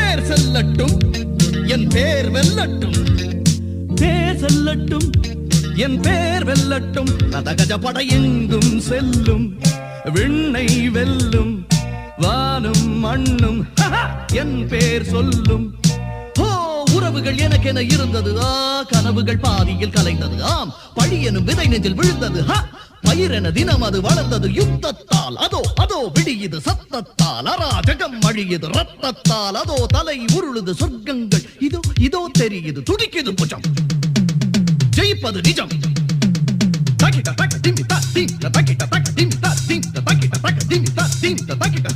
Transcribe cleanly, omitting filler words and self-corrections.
தேர் செல்லட்டும் என் பேர் வெல்லட்டும், தேர் செல்லட்டும் என் பேர் வெல்லட்டும், ரதகஜ படை எங்கும் செல்லும், விண்ணை வெல்லும், வானும் மண்ணும் என் பேர் சொல்லும். உறவுகள் எனக்கென இருந்தது, கனவுகள் பாதியில் கலைந்தது, ஆம் பழி எனும் விதை நெஞ்சில் விழுந்தது, பயிரென தினம் அது வளர்ந்தது யுத்தத்தால், அதோ அதோ விடியுது சத்தத்தால், அராஜகம் அழியுது ரத்தத்தால், அதோ தலை உருளுது சொர்க்கங்கள் இதோ இதோ தெரியுது துடிக்குது புஜம், ஜெயிப்பது நிஜம். தக்கிட்ட தக்க திம்மி தா திம் தக்கிட்ட தக்க திம்மி தா திம் தக்கிட்ட தக்க திம்மி தா திம் தக்கிட்ட